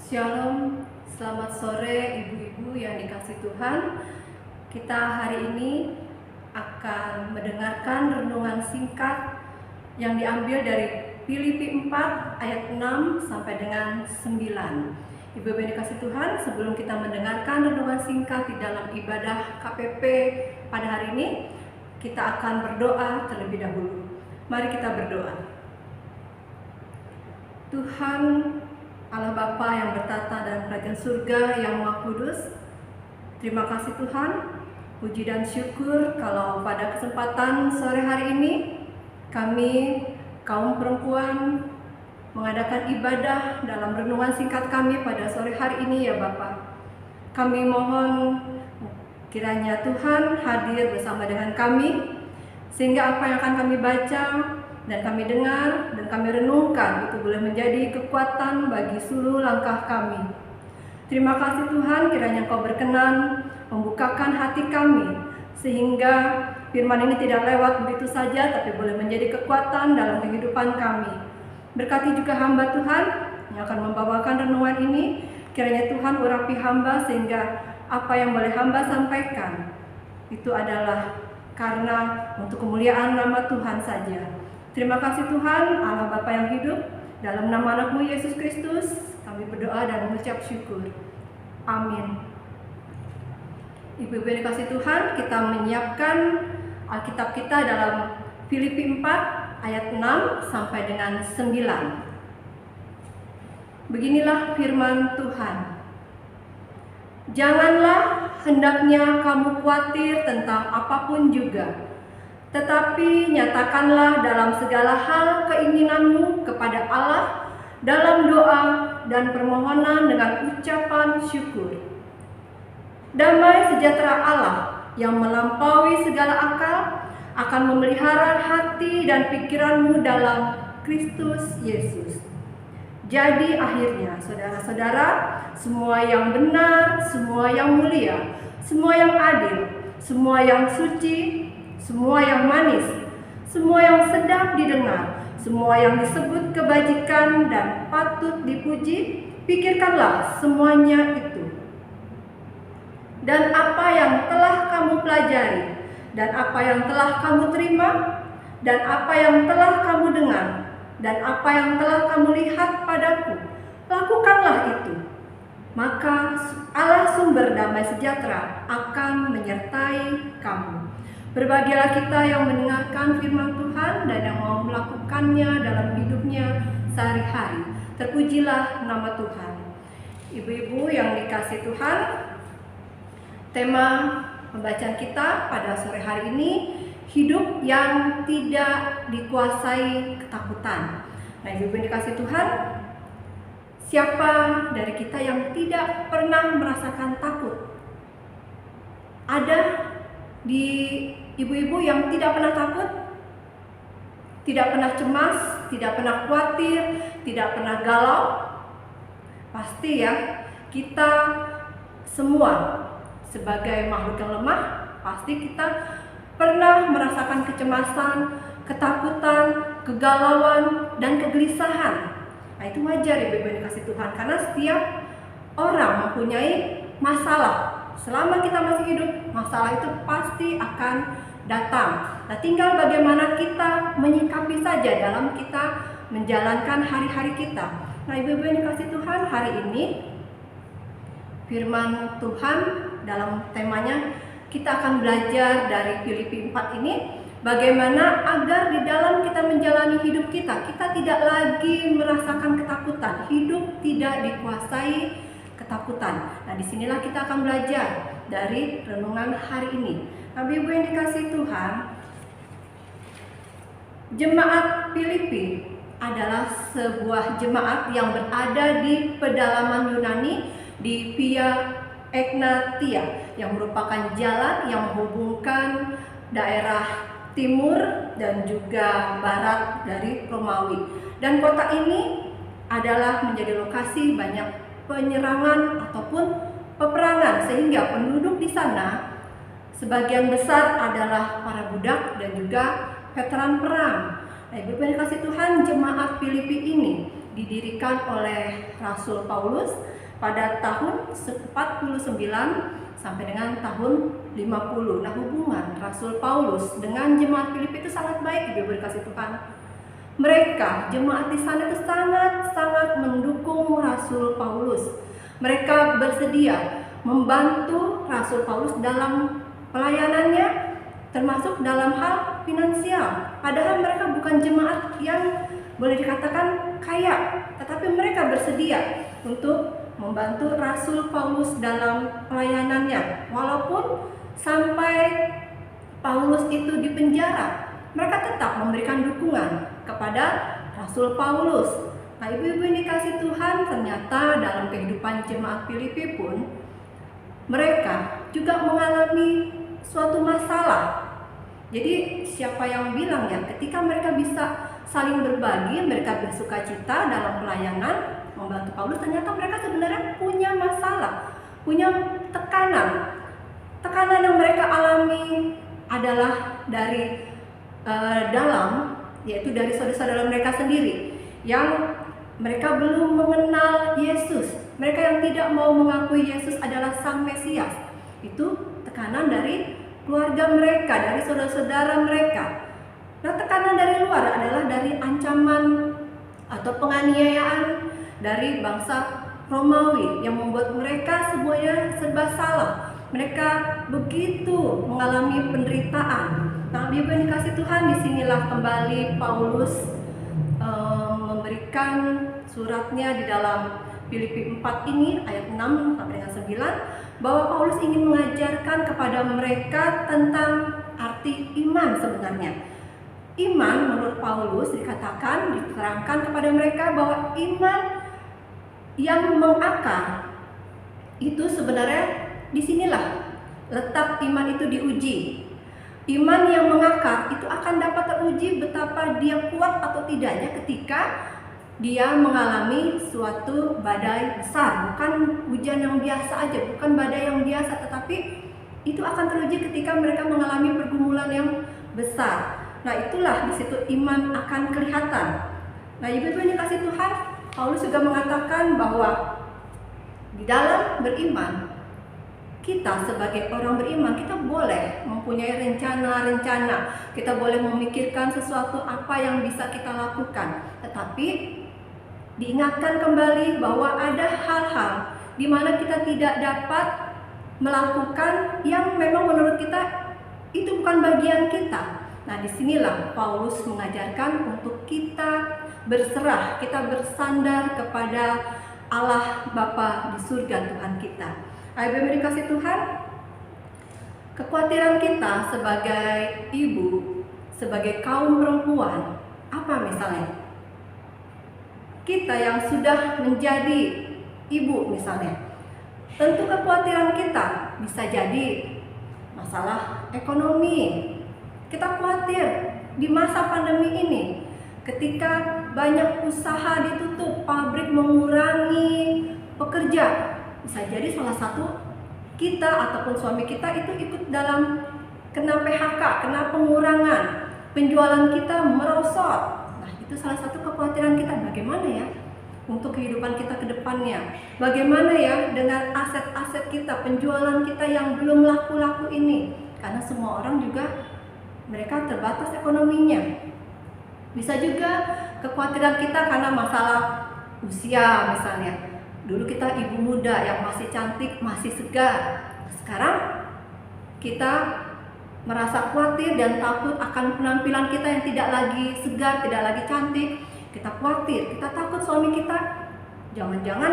Shalom, selamat sore ibu-ibu yang dikasihi Tuhan. Kita hari ini akan mendengarkan renungan singkat yang diambil dari Filipi 4 ayat 6 sampai dengan 9. Ibu-ibu yang dikasihi Tuhan, sebelum kita mendengarkan renungan singkat di dalam ibadah KPP pada hari ini, kita akan berdoa terlebih dahulu. Mari kita berdoa. Tuhan Allah Bapa yang bertata dalam kerajaan surga yang Maha Kudus, terima kasih Tuhan, puji dan syukur kalau pada kesempatan sore hari ini kami kaum perempuan mengadakan ibadah dalam renungan singkat kami pada sore hari ini ya Bapa. Kami mohon kiranya Tuhan hadir bersama dengan kami, sehingga apa yang akan kami baca dan kami dengar dan kami renungkan itu boleh menjadi kekuatan bagi seluruh langkah kami. Terima kasih Tuhan, kiranya Engkau berkenan membukakan hati kami sehingga firman ini tidak lewat begitu saja, tapi boleh menjadi kekuatan dalam kehidupan kami. Berkati juga hamba Tuhan yang akan membawakan renungan ini, kiranya Tuhan urapi hamba sehingga apa yang boleh hamba sampaikan itu adalah karena untuk kemuliaan nama Tuhan saja. Terima kasih Tuhan, Allah Bapa yang hidup, dalam nama anak-Mu Yesus Kristus, kami berdoa dan mengucap syukur. Amin. Ibu-ibu yang dikasihi Tuhan, kita menyiapkan Alkitab kita dalam Filipi 4 ayat 6 sampai dengan 9. Beginilah firman Tuhan. Janganlah hendaknya kamu khawatir tentang apapun juga, tetapi nyatakanlah dalam segala hal keinginanmu kepada Allah dalam doa dan permohonan dengan ucapan syukur. Damai sejahtera Allah yang melampaui segala akal akan memelihara hati dan pikiranmu dalam Kristus Yesus. Jadi akhirnya saudara-saudara, semua yang benar, semua yang mulia, semua yang adil, semua yang suci, semua yang manis, semua yang sedap didengar, semua yang disebut kebajikan dan patut dipuji, pikirkanlah semuanya itu. Dan apa yang telah kamu pelajari, dan apa yang telah kamu terima, dan apa yang telah kamu dengar, dan apa yang telah kamu lihat padaku, lakukanlah itu. Maka Allah sumber damai sejahtera akan menyertai kamu. Berbahagialah kita yang mendengarkan firman Tuhan dan yang mau melakukannya dalam hidupnya sehari-hari. Terpujilah nama Tuhan. Ibu-ibu yang dikasihi Tuhan, tema pembacaan kita pada sore hari ini, hidup yang tidak dikuasai ketakutan. Nah, ibu-ibu yang dikasihi Tuhan, siapa dari kita yang tidak pernah merasakan takut? Ada di ibu-ibu yang tidak pernah takut, tidak pernah cemas, tidak pernah khawatir, tidak pernah galau? Pasti ya, kita semua sebagai makhluk yang lemah, pasti kita pernah merasakan kecemasan, ketakutan, kegalauan, dan kegelisahan. Nah, itu wajar ibu-ibu yang dikasihi Tuhan, karena setiap orang mempunyai masalah. Selama kita masih hidup, masalah itu pasti akan datang. Nah, tinggal bagaimana kita menyikapi saja dalam kita menjalankan hari-hari kita. Nah, ibu-ibu yang dikasihi Tuhan, hari ini firman Tuhan dalam temanya kita akan belajar dari Filipi 4 ini, bagaimana agar di dalam kita menjalani hidup kita, kita tidak lagi merasakan ketakutan, hidup tidak dikuasai ketakutan. Nah, disinilah kita akan belajar dari renungan hari ini. Nah, ibu yang dikasihi Tuhan, jemaat Filipi adalah sebuah jemaat yang berada di pedalaman Yunani, di Via Egnatia, yang merupakan jalan yang menghubungkan daerah timur dan juga barat dari Romawi. Dan kota ini adalah menjadi lokasi banyak penyerangan ataupun peperangan, sehingga penduduk di sana sebagian besar adalah para budak dan juga veteran perang. Nah, ibu yang dikasihi Tuhan, jemaat Filipi ini didirikan oleh Rasul Paulus pada tahun 49 sampai dengan tahun 50. Nah, hubungan Rasul Paulus dengan jemaat Filipi itu sangat baik, Ibu dikasih Tuhan. Mereka, jemaat di sana itu sangat mendukung Rasul Paulus. Mereka bersedia membantu Rasul Paulus dalam pelayanannya, termasuk dalam hal finansial. Padahal mereka bukan jemaat yang boleh dikatakan kaya, tetapi mereka bersedia untuk membantu Rasul Paulus dalam pelayanannya. Walaupun sampai Paulus itu dipenjara, mereka tetap memberikan dukungan kepada Rasul Paulus. Nah, ibu-ibu yang dikasih Tuhan, ternyata dalam kehidupan jemaat Filipi pun mereka juga mengalami suatu masalah. Jadi siapa yang bilang ya, ketika mereka bisa saling berbagi, mereka bersuka cita dalam pelayanan membantu Paulus, ternyata mereka sebenarnya punya masalah, punya tekanan. Tekanan yang mereka alami adalah dari dalam, yaitu dari saudara-saudara mereka sendiri yang mereka belum mengenal Yesus. Mereka yang tidak mau mengakui Yesus adalah Sang Mesias. Itu tekanan dari keluarga mereka, dari saudara-saudara mereka. Nah, tekanan dari luar adalah dari ancaman atau penganiayaan dari bangsa Romawi yang membuat mereka semuanya serba salah. Mereka begitu mengalami penderitaan. Nah, Ibu yang dikasih Tuhan, disinilah kembali Paulus memberikan suratnya di dalam Filipi 4 ini ayat 6 sampai dengan 9, bahwa Paulus ingin mengajarkan kepada mereka tentang arti iman sebenarnya. Iman menurut Paulus diterangkan kepada mereka bahwa iman yang mengakar itu sebenarnya disinilah letak iman itu diuji. Iman yang mengakar itu akan dapat teruji betapa dia kuat atau tidaknya ketika dia mengalami suatu badai besar. Bukan hujan yang biasa aja, bukan badai yang biasa, tetapi itu akan teruji ketika mereka mengalami pergumulan yang besar. Nah, itulah di situ iman akan kelihatan. Nah, ibu-ibu yang dikasih Tuhan, Paulus juga mengatakan bahwa di dalam beriman, kita sebagai orang beriman, kita boleh mempunyai rencana-rencana, kita boleh memikirkan sesuatu apa yang bisa kita lakukan. Tetapi diingatkan kembali bahwa ada hal-hal di mana kita tidak dapat melakukan yang memang menurut kita itu bukan bagian kita. Nah, disinilah Paulus mengajarkan untuk kita berserah, kita bersandar kepada Allah Bapa di surga Tuhan kita. Ibu dikasih Tuhan, kekhawatiran kita sebagai ibu, sebagai kaum perempuan, apa misalnya? Kita yang sudah menjadi ibu misalnya, tentu kekhawatiran kita bisa jadi masalah ekonomi. Kita khawatir di masa pandemi ini, ketika banyak usaha ditutup, pabrik mengurangi pekerja, bisa jadi salah satu kita ataupun suami kita itu ikut dalam kena PHK, kena pengurangan, penjualan kita merosot. Nah, itu salah satu kekhawatiran kita. Bagaimana ya untuk kehidupan kita ke depannya? Bagaimana ya dengan aset-aset kita, penjualan kita yang belum laku-laku ini? Karena semua orang juga mereka terbatas ekonominya. Bisa juga kekhawatiran kita karena masalah usia misalnya. Dulu kita ibu muda yang masih cantik, masih segar. Sekarang kita merasa khawatir dan takut akan penampilan kita yang tidak lagi segar, tidak lagi cantik. Kita khawatir, kita takut suami kita, jangan-jangan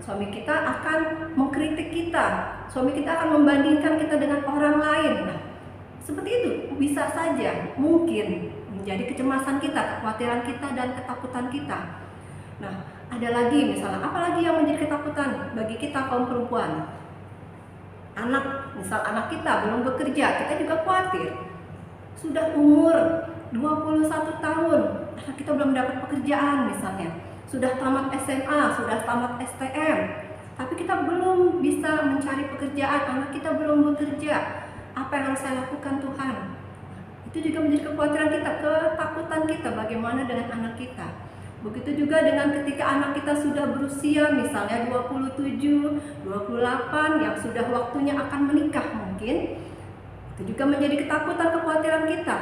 suami kita akan mengkritik kita, suami kita akan membandingkan kita dengan orang lain. Nah, seperti itu bisa saja mungkin menjadi kecemasan kita, kekhawatiran kita dan ketakutan kita. Nah, ada lagi misalnya, apalagi yang menjadi ketakutan bagi kita kaum perempuan? Misal anak kita belum bekerja, kita juga khawatir. Sudah umur 21 tahun, anak kita belum dapat pekerjaan misalnya. Sudah tamat SMA, sudah tamat STM, tapi kita belum bisa mencari pekerjaan, anak kita belum bekerja. Apa yang harus saya lakukan Tuhan? Itu juga menjadi kekhawatiran kita, ketakutan kita bagaimana dengan anak kita. Begitu juga dengan ketika anak kita sudah berusia misalnya 27, 28 yang sudah waktunya akan menikah mungkin. Itu juga menjadi ketakutan, kekhawatiran kita.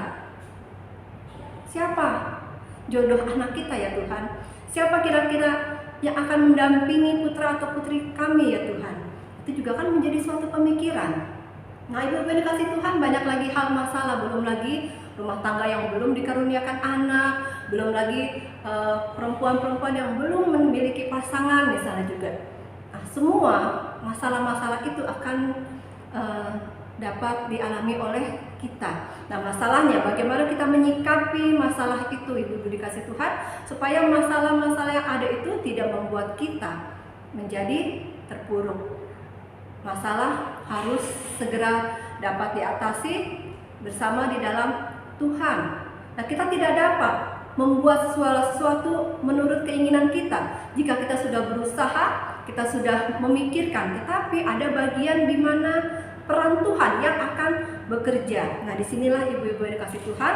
Siapa jodoh anak kita ya Tuhan? Siapa kira-kira yang akan mendampingi putra atau putri kami ya Tuhan? Itu juga kan menjadi suatu pemikiran. Nah, Ibu-ibu dikasih Tuhan, banyak lagi hal masalah, belum lagi rumah tangga yang belum dikaruniakan anak, belum lagi perempuan-perempuan yang belum memiliki pasangan misalnya juga. Nah, semua masalah-masalah itu akan dapat dialami oleh kita. Nah, masalahnya bagaimana kita menyikapi masalah itu, Ibu-ibu dikasih Tuhan, supaya masalah-masalah yang ada itu tidak membuat kita menjadi terpuruk. Masalah harus segera dapat diatasi bersama di dalam Tuhan. Nah, kita tidak dapat membuat sesuatu menurut keinginan kita. Jika kita sudah berusaha, kita sudah memikirkan, tetapi ada bagian di mana peran Tuhan yang akan bekerja. Nah, disinilah ibu-ibu yang dikasih Tuhan,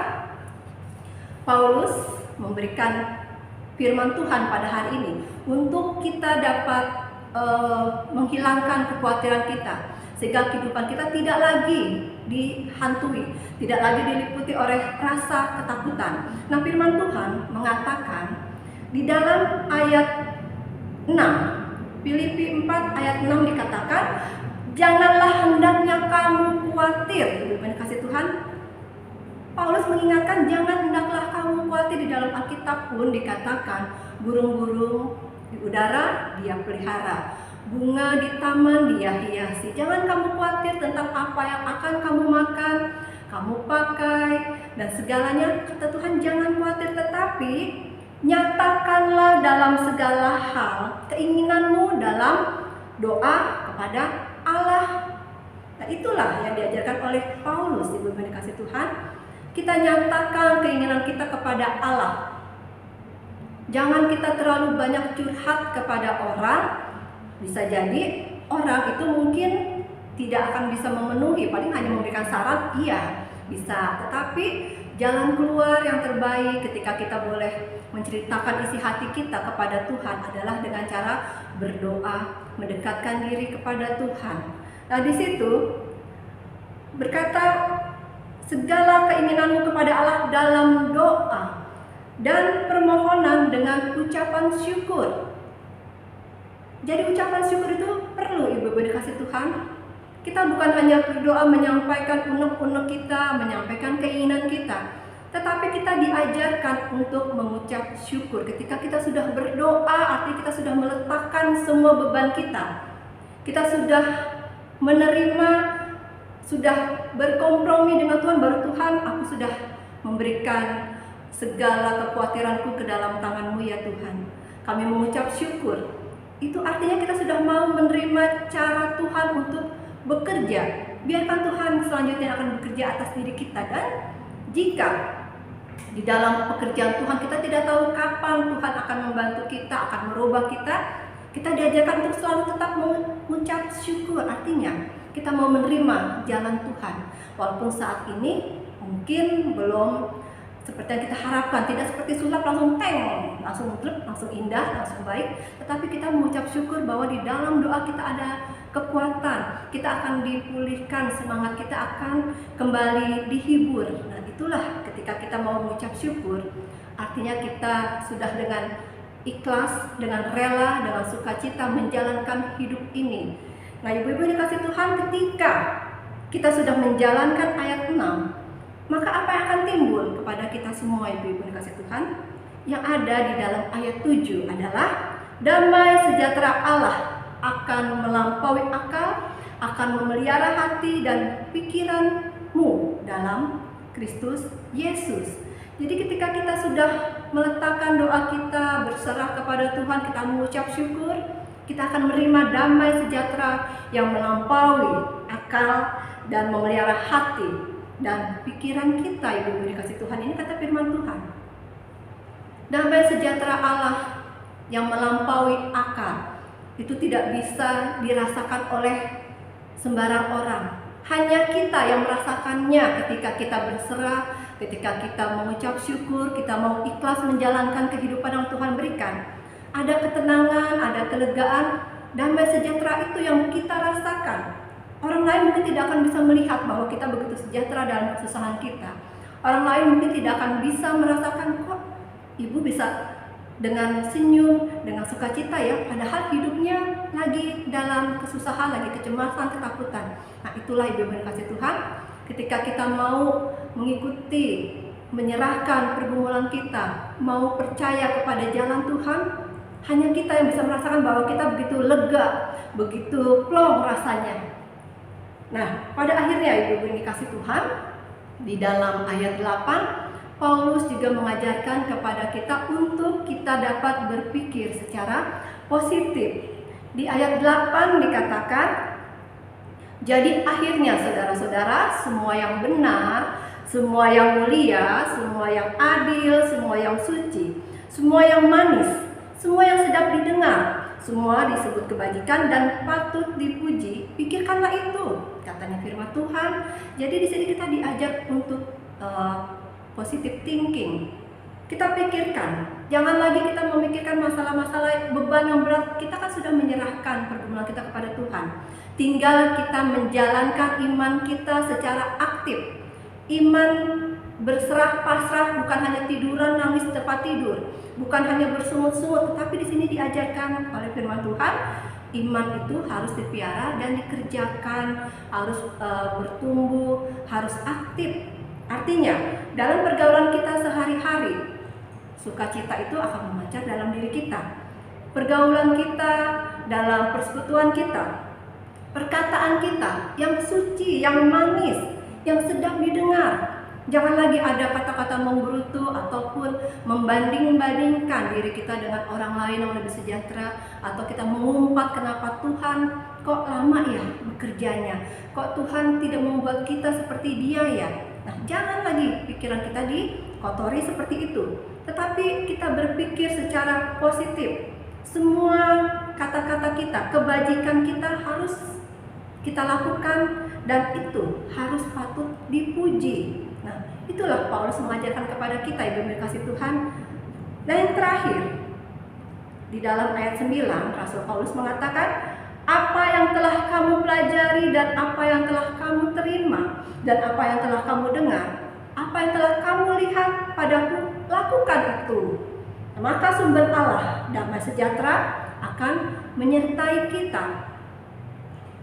Paulus memberikan firman Tuhan pada hari ini untuk kita dapat menghilangkan kekhawatiran kita, sehingga kehidupan kita tidak lagi dihantui, tidak lagi diliputi oleh rasa ketakutan. Nah, firman Tuhan mengatakan di dalam ayat 6, Filipi 4 ayat 6 dikatakan, janganlah hendaknya kamu khawatir. Ibu kasih Tuhan, Paulus mengingatkan jangan hendaklah kamu khawatir. Di dalam Alkitab pun dikatakan burung-burung di udara dia pelihara, bunga di taman dia hiasi. Jangan kamu khawatir tentang apa yang akan kamu makan, kamu pakai, dan segalanya. Kata Tuhan, jangan khawatir, tetapi nyatakanlah dalam segala hal keinginanmu dalam doa kepada Allah. Nah, itulah yang diajarkan oleh Paulus, ibu yang dikasih Tuhan. Kita nyatakan keinginan kita kepada Allah. Jangan kita terlalu banyak curhat kepada orang. Bisa jadi orang itu mungkin tidak akan bisa memenuhi, paling hanya memberikan saran, iya bisa. Tetapi jalan keluar yang terbaik ketika kita boleh menceritakan isi hati kita kepada Tuhan adalah dengan cara berdoa, mendekatkan diri kepada Tuhan. Nah, di situ berkata segala keinginanmu kepada Allah dalam doa dan permohonan dengan ucapan syukur. Jadi ucapan syukur itu perlu, ibu-ibu dikasih Tuhan. Kita bukan hanya berdoa menyampaikan unek-unek kita, menyampaikan keinginan kita, tetapi kita diajarkan untuk mengucap syukur. Ketika kita sudah berdoa, artinya kita sudah meletakkan semua beban kita. Kita sudah menerima, sudah berkompromi dengan Tuhan, baru Tuhan, aku sudah memberikan segala kekhawatiranku ke dalam tangan-Mu ya Tuhan. Kami mengucap syukur. Itu artinya kita sudah mau menerima cara Tuhan untuk bekerja. Biarkan Tuhan selanjutnya akan bekerja atas diri kita. Dan jika di dalam pekerjaan Tuhan kita tidak tahu kapan Tuhan akan membantu kita, akan merubah kita, kita diajarkan untuk selalu tetap mengucap syukur. Artinya kita mau menerima jalan Tuhan. Walaupun saat ini mungkin belum seperti yang kita harapkan, tidak seperti sulap langsung teng, langsung drep, langsung indah, langsung baik. Tetapi kita mengucap syukur bahwa di dalam doa kita ada kekuatan, kita akan dipulihkan, semangat kita akan kembali dihibur. Nah, itulah ketika kita mau mengucap syukur, artinya kita sudah dengan ikhlas, dengan rela, dengan sukacita menjalankan hidup ini. Nah, ibu-ibu dikasih Tuhan, ketika kita sudah menjalankan ayat 6, maka apa yang akan timbul kepada kita semua, ibu-ibu dikasih Tuhan? Yang ada di dalam ayat 7 adalah damai sejahtera Allah akan melampaui akal, akan memelihara hati dan pikiranmu dalam Kristus Yesus. Jadi ketika kita sudah meletakkan doa kita, berserah kepada Tuhan, kita mengucap syukur, kita akan menerima damai sejahtera yang melampaui akal dan memelihara hati dan pikiran kita, ibu-ibu dikasih Tuhan. Ini kata firman Tuhan. Damai sejahtera Allah yang melampaui akal itu tidak bisa dirasakan oleh sembarang orang. Hanya kita yang merasakannya ketika kita berserah, ketika kita mengucap syukur, kita mau ikhlas menjalankan kehidupan yang Tuhan berikan, ada ketenangan, ada kelegaan, damai sejahtera itu yang kita rasakan. Orang lain mungkin tidak akan bisa melihat bahwa kita begitu sejahtera dalam kesusahan kita. Orang lain mungkin tidak akan bisa merasakan, kok ibu bisa dengan senyum, dengan sukacita ya, padahal hidupnya lagi dalam kesusahan, lagi kecemasan, ketakutan. Nah, itulah ibu yang kasih Tuhan, ketika kita mau mengikuti, menyerahkan pergumulan kita, mau percaya kepada jalan Tuhan, hanya kita yang bisa merasakan bahwa kita begitu lega, begitu plong rasanya. Nah, pada akhirnya ibu yang dikasih Tuhan, di dalam ayat 8, Paulus juga mengajarkan kepada kita untuk kita dapat berpikir secara positif. Di ayat 8 dikatakan, jadi akhirnya saudara-saudara, semua yang benar, semua yang mulia, semua yang adil, semua yang suci, semua yang manis, semua yang sedap didengar, semua disebut kebajikan dan patut dipuji, pikirkanlah itu, katanya firman Tuhan. Jadi di sini kita diajar untuk positive thinking. Kita pikirkan, jangan lagi kita memikirkan masalah-masalah beban yang berat. Kita kan sudah menyerahkan pergumulan kita kepada Tuhan. Tinggal kita menjalankan iman kita secara aktif. Iman berserah pasrah, bukan hanya tiduran nangis tempat tidur, bukan hanya bersungut-sungut, tetapi di sini diajarkan oleh firman Tuhan, iman itu harus dipiara dan dikerjakan, harus bertumbuh, harus aktif. Artinya, dalam pergaulan kita sehari-hari, sukacita itu akan memancar dalam diri kita. Pergaulan kita, dalam persekutuan kita, perkataan kita yang suci, yang manis, yang sedap didengar. Jangan lagi ada kata-kata menggerutu ataupun membanding-bandingkan diri kita dengan orang lain yang lebih sejahtera, atau kita mengumpat kenapa Tuhan kok lama ya bekerjanya, kok Tuhan tidak membuat kita seperti dia ya. Nah, jangan lagi pikiran kita dikotori seperti itu, tetapi kita berpikir secara positif. Semua kata-kata kita, kebajikan kita harus kita lakukan, dan itu harus patut dipuji. Nah, itulah Paulus mengajarkan kepada kita, ibu yang dikasih Tuhan. Dan yang terakhir, di dalam ayat 9, Rasul Paulus mengatakan, apa yang telah kamu pelajari dan apa yang telah kamu terima dan apa yang telah kamu dengar, apa yang telah kamu lihat padaku, lakukan itu. Maka sumber Allah, damai sejahtera, akan menyertai kita.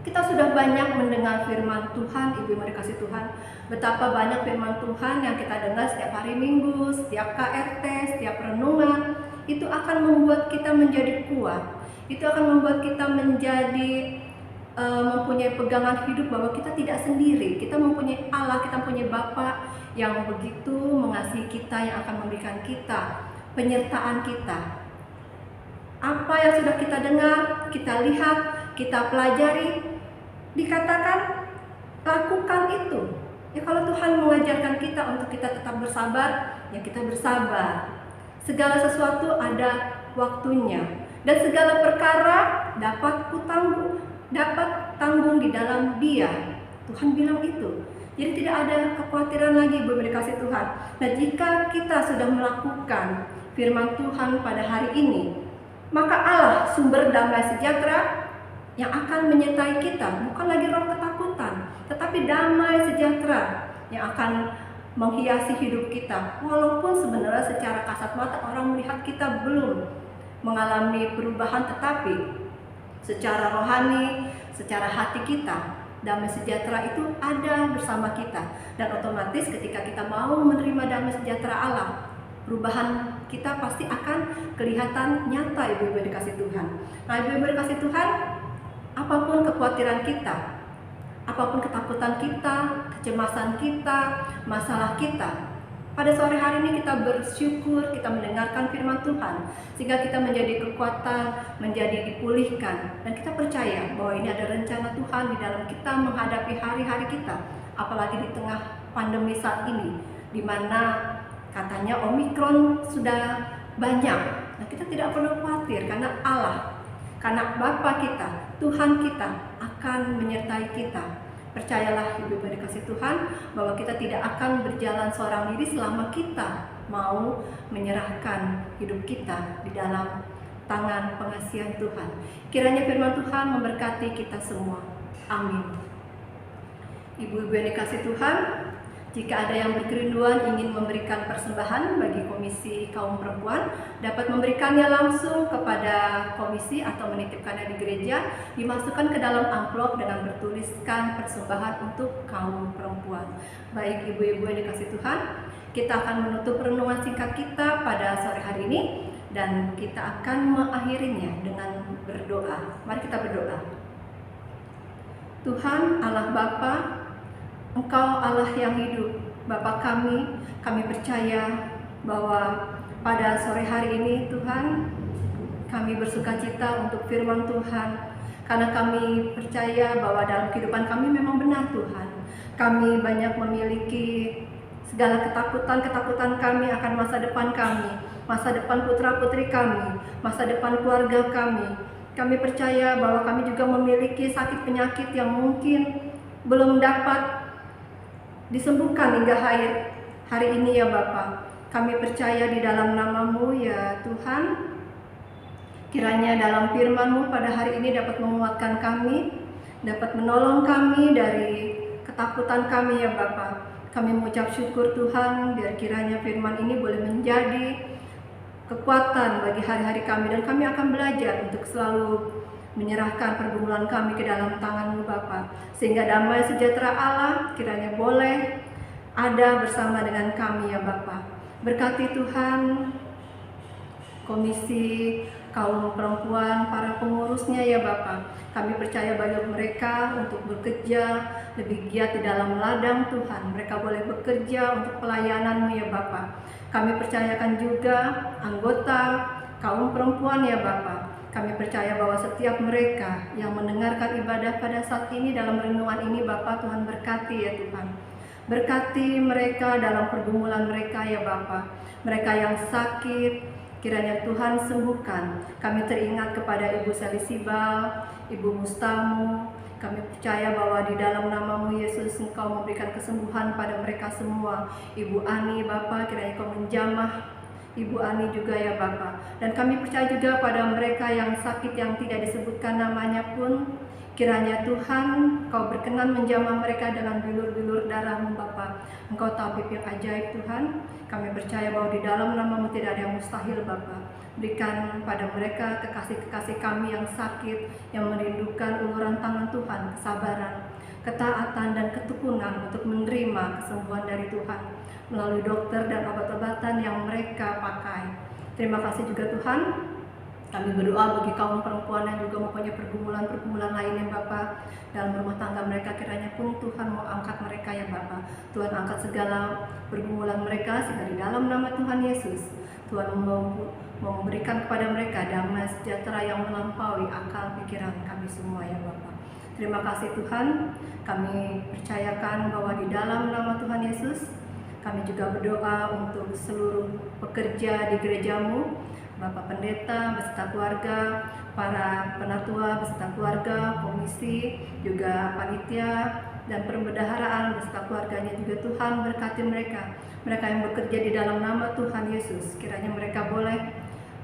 Kita sudah banyak mendengar firman Tuhan, ibu yang dikasih Tuhan. Betapa banyak firman Tuhan yang kita dengar setiap hari Minggu, setiap KRT, setiap renungan. Itu akan membuat kita menjadi kuat. Itu akan membuat kita menjadi mempunyai pegangan hidup bahwa kita tidak sendiri. Kita mempunyai Allah, kita mempunyai Bapa yang begitu mengasihi kita, yang akan memberikan kita penyertaan kita. Apa yang sudah kita dengar, kita lihat, kita pelajari, dikatakan lakukan itu. Ya, kalau Tuhan mengajarkan kita untuk kita tetap bersabar, ya kita bersabar. Segala sesuatu ada waktunya, dan segala perkara dapat tanggung di dalam Dia. Tuhan bilang itu. Jadi tidak ada kekhawatiran lagi, ibu dikasih Tuhan. Nah, jika kita sudah melakukan firman Tuhan pada hari ini, maka Allah, sumber damai sejahtera, yang akan menyertai kita, bukan lagi roh ketakutan, tetapi damai sejahtera yang akan menghiasi hidup kita. Walaupun sebenarnya secara kasat mata orang melihat kita belum mengalami perubahan, tetapi secara rohani, secara hati kita, damai sejahtera itu ada bersama kita. Dan otomatis ketika kita mau menerima damai sejahtera Allah, perubahan kita pasti akan kelihatan nyata, ibu-ibu dikasih Tuhan. Nah, ibu-ibu dikasih Tuhan, apapun kekhawatiran kita, apapun ketakutan kita, kecemasan kita, masalah kita, pada sore hari ini kita bersyukur, kita mendengarkan firman Tuhan, sehingga kita menjadi kekuatan, menjadi dipulihkan, dan kita percaya bahwa ini ada rencana Tuhan di dalam kita menghadapi hari-hari kita, apalagi di tengah pandemi saat ini, di mana katanya Omikron sudah banyak. Nah, kita tidak perlu khawatir karena Allah, karena Bapa kita, Tuhan kita akan menyertai kita. Percayalah Ibu-ibu yang dikasih Tuhan, bahwa kita tidak akan berjalan seorang diri selama kita mau menyerahkan hidup kita di dalam tangan pengasihan Tuhan. Kiranya firman Tuhan memberkati kita semua. Amin. Ibu-ibu yang dikasih Tuhan, jika ada yang berkerinduan ingin memberikan persembahan bagi Komisi Kaum Perempuan, dapat memberikannya langsung kepada komisi atau menitipkannya di gereja, dimasukkan ke dalam amplop dengan bertuliskan persembahan untuk kaum perempuan. Baik ibu-ibu yang dikasih Tuhan, kita akan menutup renungan singkat kita pada sore hari ini, dan kita akan mengakhirinya dengan berdoa. Mari kita berdoa. Tuhan Allah Bapa, Engkau Allah yang hidup. Bapa kami percaya bahwa pada sore hari ini Tuhan, kami bersukacita untuk firman Tuhan, karena kami percaya bahwa dalam kehidupan kami memang benar Tuhan. Kami banyak memiliki segala ketakutan kami akan masa depan kami, masa depan putra-putri kami, masa depan keluarga kami. Kami percaya bahwa kami juga memiliki sakit penyakit yang mungkin belum dapat disembuhkan hingga hari ini ya Bapa. Kami percaya di dalam nama-Mu ya Tuhan. Kiranya dalam firman-Mu pada hari ini dapat menguatkan kami, dapat menolong kami dari ketakutan kami ya Bapa. Kami mengucap syukur Tuhan, biar kiranya firman ini boleh menjadi kekuatan bagi hari-hari kami, dan kami akan belajar untuk selalu menyerahkan pergumulan kami ke dalam tangan-Mu Bapa, sehingga damai sejahtera Allah kiranya boleh ada bersama dengan kami ya Bapa. Berkati Tuhan Komisi Kaum Perempuan, para pengurusnya ya Bapa. Kami percaya bagi mereka untuk bekerja lebih giat di dalam ladang Tuhan. Mereka boleh bekerja untuk pelayanan-Mu ya Bapa. Kami percayakan juga anggota kaum perempuan ya Bapa. Kami percaya bahwa setiap mereka yang mendengarkan ibadah pada saat ini dalam renungan ini Bapa, Tuhan berkati ya Tuhan. Berkati mereka dalam pergumulan mereka ya Bapa. Mereka yang sakit, kiranya Tuhan sembuhkan. Kami teringat kepada Ibu Selisibal, Ibu Mustamu. Kami percaya bahwa di dalam nama-Mu Yesus Engkau memberikan kesembuhan pada mereka semua. Ibu Ani Bapa, kiranya Kau menjamah Ibu Ani juga ya Bapa. Dan kami percaya juga pada mereka yang sakit yang tidak disebutkan namanya pun, kiranya Tuhan Kau berkenan menjamah mereka dengan bilur-bilur darah-Mu Bapa. Engkau tabib yang ajaib Tuhan. Kami percaya bahwa di dalam nama-Mu tidak ada yang mustahil Bapa. Berikan pada mereka kekasih-kekasih kami yang sakit, yang merindukan uluran tangan Tuhan, kesabaran, ketaatan dan ketekunan untuk menerima kesembuhan dari Tuhan melalui dokter dan obat-obatan yang mereka pakai. Terima kasih juga Tuhan. Kami berdoa bagi kaum perempuan yang juga mempunyai pergumulan lainnya Bapa. Dalam rumah tangga mereka kiranya pun Tuhan mau angkat mereka ya Bapa. Tuhan angkat segala pergumulan mereka, sehingga di dalam nama Tuhan Yesus Tuhan memberikan kepada mereka damai sejahtera yang melampaui akal pikiran kami semua ya Bapa. Terima kasih Tuhan. Kami percayakan bahwa di dalam nama Tuhan Yesus kami juga berdoa untuk seluruh pekerja di gereja-Mu, Bapak Pendeta beserta keluarga, para penatua beserta keluarga, komisi, juga panitia dan perbendaharaan beserta keluarganya juga. Tuhan berkati mereka yang bekerja di dalam nama Tuhan Yesus. Kiranya mereka boleh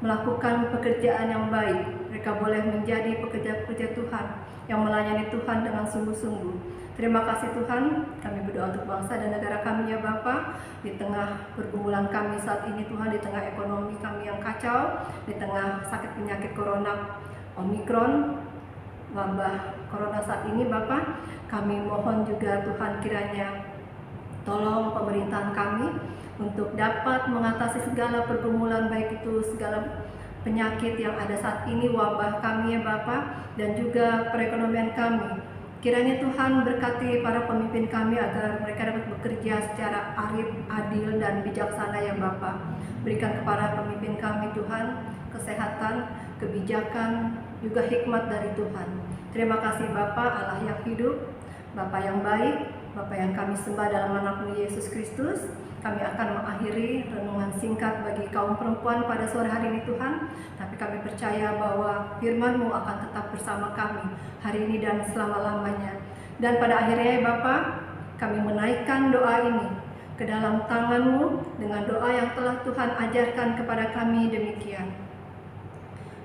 melakukan pekerjaan yang baik, mereka boleh menjadi pekerja-pekerja Tuhan yang melayani Tuhan dengan sungguh-sungguh. Terima kasih Tuhan. Kami berdoa untuk bangsa dan negara kami ya Bapa. Di tengah pergumulan kami saat ini Tuhan, di tengah ekonomi kami yang kacau, di tengah sakit penyakit corona Omikron, wabah corona saat ini Bapa, kami mohon juga Tuhan kiranya tolong pemerintahan kami untuk dapat mengatasi segala pergumulan, baik itu segala penyakit yang ada saat ini, wabah kami ya Bapa, dan juga perekonomian kami. Kiranya Tuhan berkati para pemimpin kami agar mereka dapat bekerja secara arif, adil, dan bijaksana ya Bapa. Berikan kepada pemimpin kami Tuhan kesehatan, kebijakan, juga hikmat dari Tuhan. Terima kasih Bapa Allah yang hidup, Bapa yang baik, Bapa yang kami sembah dalam nama-Mu Yesus Kristus. Kami akan mengakhiri renungan singkat bagi kaum perempuan pada sore hari ini Tuhan. Tapi kami percaya bahwa firman-Mu akan tetap bersama kami hari ini dan selama-lamanya. Dan pada akhirnya ya Bapa, kami menaikkan doa ini ke dalam tangan-Mu dengan doa yang telah Tuhan ajarkan kepada kami demikian.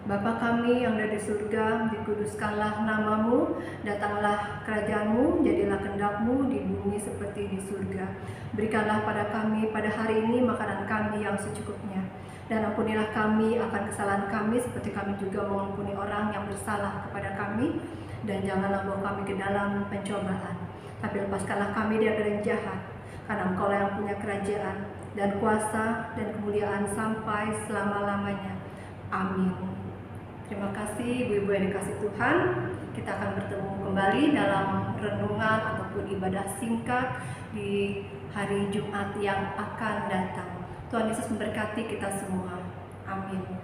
Bapa kami yang ada di surga, dikuduskanlah nama-Mu, datanglah kerajaan-Mu, jadilah kehendak-Mu di bumi seperti di surga. Berikanlah pada kami pada hari ini makanan kami yang secukupnya. Dan ampunilah kami akan kesalahan kami seperti kami juga mengampuni orang yang bersalah kepada kami. Dan janganlah bawa kami ke dalam pencobaan, tapi lepaskanlah kami dari yang jahat. Karena Engkau yang punya kerajaan dan kuasa dan kemuliaan sampai selama-lamanya. Amin. Terima kasih Ibu-ibu yang dikasih Tuhan. Kita akan bertemu kembali dalam renungan ataupun ibadah singkat di hari Jumat yang akan datang. Tuhan Yesus memberkati kita semua. Amin.